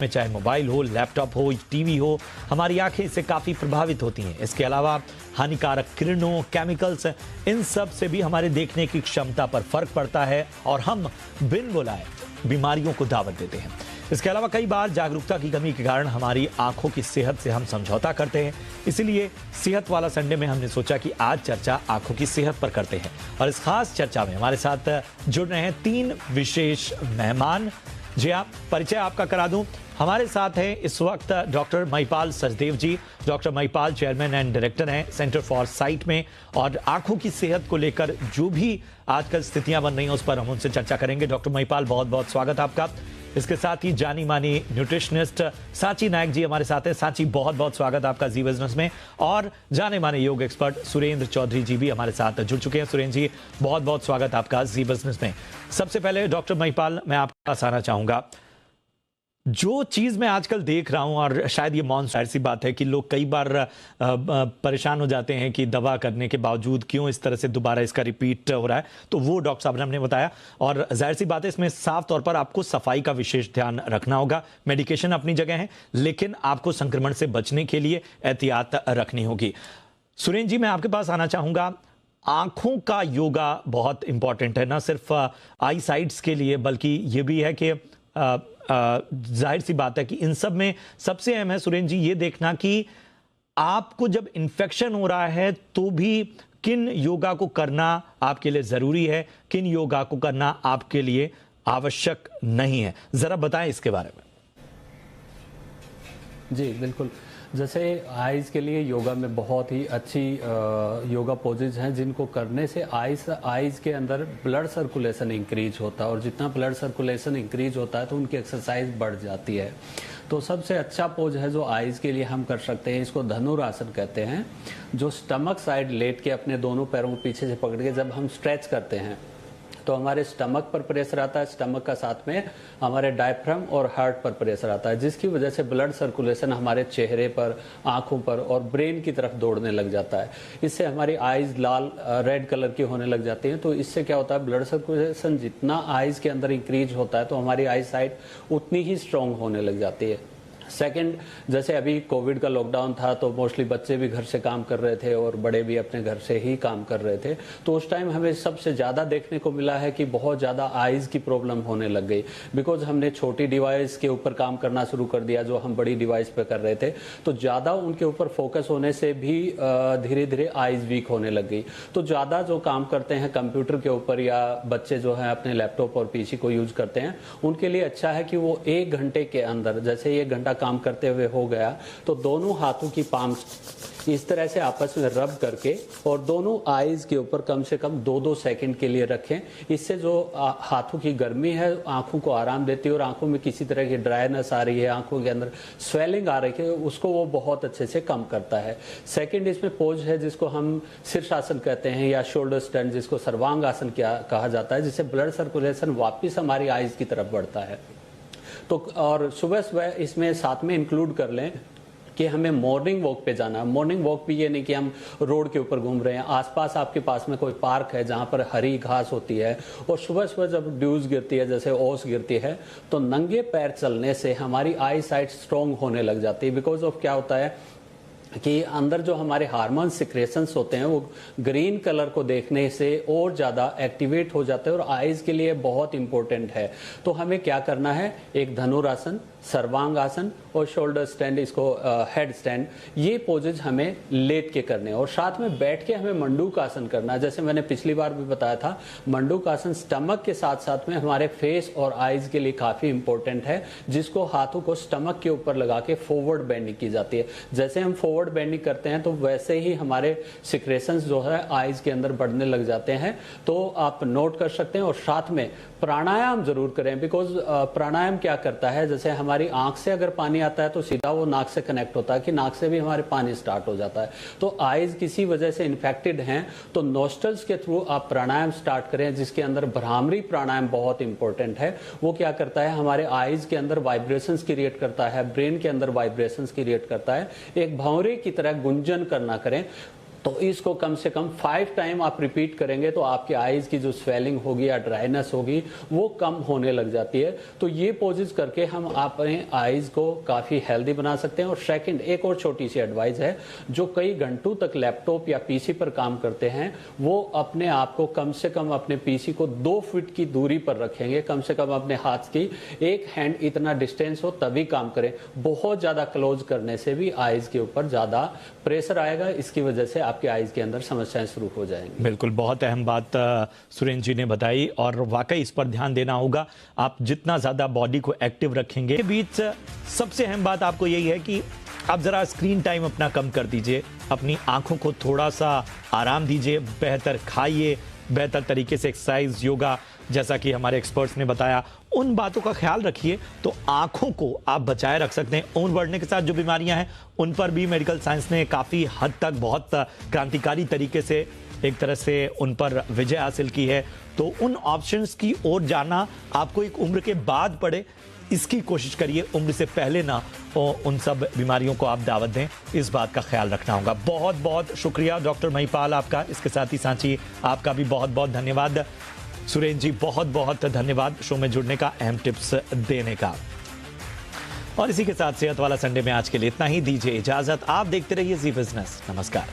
में चाहे मोबाइल हो, लैपटॉप हो, टीवी हो, हमारी आंखें इससे काफ़ी प्रभावित होती हैं। इसके अलावा हानिकारक किरणों, केमिकल्स, इन सब से भी हमारे देखने की क्षमता पर फर्क पड़ता है और हम बिन बुलाए बीमारियों को दावत देते हैं। इसके अलावा कई बार जागरूकता की कमी के कारण हमारी आंखों की सेहत से हम समझौता करते हैं। इसीलिए सेहत वाला संडे में हमने सोचा कि आज चर्चा आंखों की सेहत पर करते हैं और इस खास चर्चा में हमारे साथ जुड़ रहे हैं 3 विशेष मेहमान। जी हाँ, परिचय आपका करा दूं। हमारे साथ हैं इस वक्त doctor Mahipal Sachdev ji. Doctor Mahipal chairman and director हैं सेंटर फॉर साइट में और आंखों की सेहत को लेकर जो भी आजकल स्थितियां बन रही हैं उस पर हम उनसे चर्चा करेंगे। डॉक्टर महिपाल, बहुत बहुत स्वागत आपका। इसके साथ ही जानी मानी न्यूट्रिशनिस्ट सांची नायक जी हमारे साथ हैं। सांची, बहुत बहुत स्वागत आपका जी बिजनेस में। और जाने माने योग एक्सपर्ट सुरेंद्र चौधरी जी भी हमारे साथ जुड़ चुके हैं। सुरेंद्र जी, बहुत बहुत स्वागत आपका जी बिजनेस में। सबसे पहले डॉक्टर महिपाल, मैं आपके पास आना चाहूंगा। जो चीज मैं आजकल देख रहा हूं, और शायद ये जाहिर सी बात है कि लोग कई बार परेशान हो जाते हैं कि दवा करने के बावजूद क्यों इस तरह से दोबारा इसका रिपीट हो रहा है, तो वो डॉक्टर साहब ने हमने बताया। और जाहिर सी बात है, इसमें साफ तौर पर आपको सफाई का विशेष ध्यान रखना होगा। मेडिकेशन अपनी जगह है, लेकिन आपको संक्रमण से बचने के लिए एहतियात रखनी होगी। सुरेंद्र जी, मैं आपके पास आना चाहूंगा। आंखों का योगा बहुत इंपॉर्टेंट है, ना सिर्फ आई साइट्स के लिए, बल्कि ये भी है कि जाहिर सी बात है कि इन सब में सबसे अहम है सुरेंद्र जी ये देखना कि आपको जब इन्फेक्शन हो रहा है तो भी किन योगा को करना आपके लिए जरूरी है, किन योगा को करना आपके लिए आवश्यक नहीं है, जरा बताएं इसके बारे में। जी बिल्कुल, जैसे आइज़ के लिए योगा में बहुत ही अच्छी योगा पोजेज हैं जिनको करने से आइज़ के अंदर ब्लड सर्कुलेशन इंक्रीज होता है और जितना ब्लड सर्कुलेशन इंक्रीज होता है तो उनकी एक्सरसाइज बढ़ जाती है। तो सबसे अच्छा पोज है जो आइज़ के लिए हम कर सकते हैं, इसको धनुरासन कहते हैं, जो स्टमक साइड लेट के अपने दोनों पैरों को पीछे से पकड़ के जब हम स्ट्रेच करते हैं तो हमारे स्टमक पर प्रेशर आता है, स्टमक का साथ में हमारे डायफ्राम और हार्ट पर प्रेशर आता है, जिसकी वजह से ब्लड सर्कुलेशन हमारे चेहरे पर, आंखों पर और ब्रेन की तरफ दौड़ने लग जाता है। इससे हमारी आइज़ लाल रेड कलर की होने लग जाती हैं। तो इससे क्या होता है, ब्लड सर्कुलेशन जितना आइज़ के अंदर इंक्रीज होता है तो हमारी आई साइट उतनी ही स्ट्रांग होने लग जाती है। सेकंड, जैसे अभी कोविड का लॉकडाउन था तो मोस्टली बच्चे भी घर से काम कर रहे थे और बड़े भी अपने घर से ही काम कर रहे थे, तो उस टाइम हमें सबसे ज़्यादा देखने को मिला है कि बहुत ज़्यादा आइज़ की प्रॉब्लम होने लग गई, बिकॉज हमने छोटी डिवाइस के ऊपर काम करना शुरू कर दिया जो हम बड़ी डिवाइस पे कर रहे थे। तो ज़्यादा उनके ऊपर फोकस होने से भी धीरे धीरे आइज़ वीक होने लग गई। तो ज़्यादा जो काम करते हैं कंप्यूटर के ऊपर या बच्चे जो हैं अपने लैपटॉप और पीसी को यूज करते हैं, उनके लिए अच्छा है कि वो 1 घंटे के अंदर, जैसे 1 घंटा काम करते हुए हो गया तो दोनों हाथों की पाम इस तरह से आपस में रब करके और दोनों आईज के ऊपर कम से कम 2-2 सेकंड के लिए रखें। इससे जो हाथों की गर्मी है आंखों को आराम देती है और आंखों में किसी तरह की ड्राइनेस आ रही है, आंखों के अंदर स्वेलिंग आ रही है, उसको वो बहुत अच्छे से कम करता है। सेकंड, इसमें पोज है जिसको हम शीर्षासन कहते हैं या शोल्डर स्टैंड, जिसको सर्वांग आसन कहा जाता है, जिससे ब्लड सर्कुलेशन वापिस हमारी आईज की तरफ बढ़ता है। तो और सुबह सुबह इसमें साथ में इंक्लूड कर लें कि हमें मॉर्निंग वॉक पे जाना है। मॉर्निंग वॉक भी ये नहीं कि हम रोड के ऊपर घूम रहे हैं, आसपास आपके पास में कोई पार्क है जहाँ पर हरी घास होती है और सुबह सुबह जब ड्यूज गिरती है, जैसे ओस गिरती है, तो नंगे पैर चलने से हमारी आई साइट स्ट्रॉन्ग होने लग जाती है। बिकॉज ऑफ क्या होता है कि अंदर जो हमारे हार्मोन सिक्रेशंस होते हैं वो ग्रीन कलर को देखने से और ज़्यादा एक्टिवेट हो जाते हैं और आइज़ के लिए बहुत इंपॉर्टेंट है। तो हमें क्या करना है, एक धनुरासन, सर्वांग आसन और शोल्डर स्टैंड, इसको हेड स्टैंड, ये पोजेज हमें लेट के करने हैं और साथ में बैठ के हमें मंडूक आसन करना है। जैसे मैंने पिछली बार भी बताया था, मंडूक आसन स्टमक के साथ साथ में हमारे फेस और आइज के लिए काफ़ी इंपॉर्टेंट है, जिसको हाथों को स्टमक के ऊपर लगा के फॉरवर्ड बेंडिंग की जाती है। जैसे हम फॉरवर्ड बेंडिंग करते हैं तो वैसे ही हमारे सिक्रेशंस जो है आइज के अंदर बढ़ने लग जाते हैं। तो आप नोट कर सकते हैं और साथ में प्राणायाम जरूर करें, बिकॉज प्राणायाम क्या करता है, जैसे हमारी आंख से अगर पानी आता है तो सीधा वो नाक से कनेक्ट होता है कि नाक से भी हमारे पानी स्टार्ट हो जाता है। तो आइज किसी वजह से इन्फेक्टेड हैं तो नोस्ट्रल्स के थ्रू आप प्राणायाम स्टार्ट करें, जिसके अंदर भ्रामरी प्राणायाम बहुत इंपॉर्टेंट है। वो क्या करता है, हमारे आइज के अंदर वाइब्रेशंस क्रिएट करता है, ब्रेन के अंदर वाइब्रेशंस क्रिएट करता है। एक भंवरे की तरह गुंजन करना करें। तो इसको कम से कम 5 टाइम आप रिपीट करेंगे तो आपकी आईज की जो स्वेलिंग होगी या ड्राइनेस होगी वो कम होने लग जाती है। तो ये पोजेस करके हम अपने आईज को काफी हेल्दी बना सकते हैं। और सेकंड, एक और छोटी सी एडवाइस है, जो कई घंटों तक लैपटॉप या पीसी पर काम करते हैं वो अपने आप को कम से कम अपने पीसी को 2 फीट की दूरी पर रखेंगे, कम से कम अपने हाथ की एक हैंड इतना डिस्टेंस हो तभी काम करें। बहुत ज्यादा क्लोज करने से भी आईज के ऊपर ज्यादा प्रेशर आएगा, इसकी वजह से आपके आईज के अंदर समस्याएं शुरू हो जाएंगी। बिल्कुल, बहुत अहम बात सुरेंद्र जी ने बताई और वाकई इस पर ध्यान देना होगा। आप जितना ज्यादा बॉडी को एक्टिव रखेंगे, के बीच सबसे अहम बात आपको यही है कि आप जरा स्क्रीन टाइम अपना कम कर दीजिए, अपनी आंखों को थोड़ा सा आराम दीजिए, बेहतर खाइए, बेहतर तरीके से एक्सरसाइज, योगा, जैसा कि हमारे एक्सपर्ट्स ने बताया, उन बातों का ख्याल रखिए तो आंखों को आप बचाए रख सकते हैं। उम्र बढ़ने के साथ जो बीमारियां हैं उन पर भी मेडिकल साइंस ने काफ़ी हद तक बहुत क्रांतिकारी तरीके से एक तरह से उन पर विजय हासिल की है। तो उन ऑप्शंस की ओर जाना आपको एक उम्र के बाद पड़े, इसकी कोशिश करिए, उम्र से पहले ना उन सब बीमारियों को आप दावत दें, इस बात का ख्याल रखना होगा। बहुत बहुत शुक्रिया डॉक्टर महिपाल आपका, इसके साथ ही सांची आपका भी बहुत बहुत धन्यवाद। सुरेंद्र जी बहुत बहुत धन्यवाद शो में जुड़ने का, अहम टिप्स देने का। और इसी के साथ सेहत वाला संडे में आज के लिए इतना ही, दीजिए इजाजत। आप देखते रहिए जी बिजनेस। नमस्कार।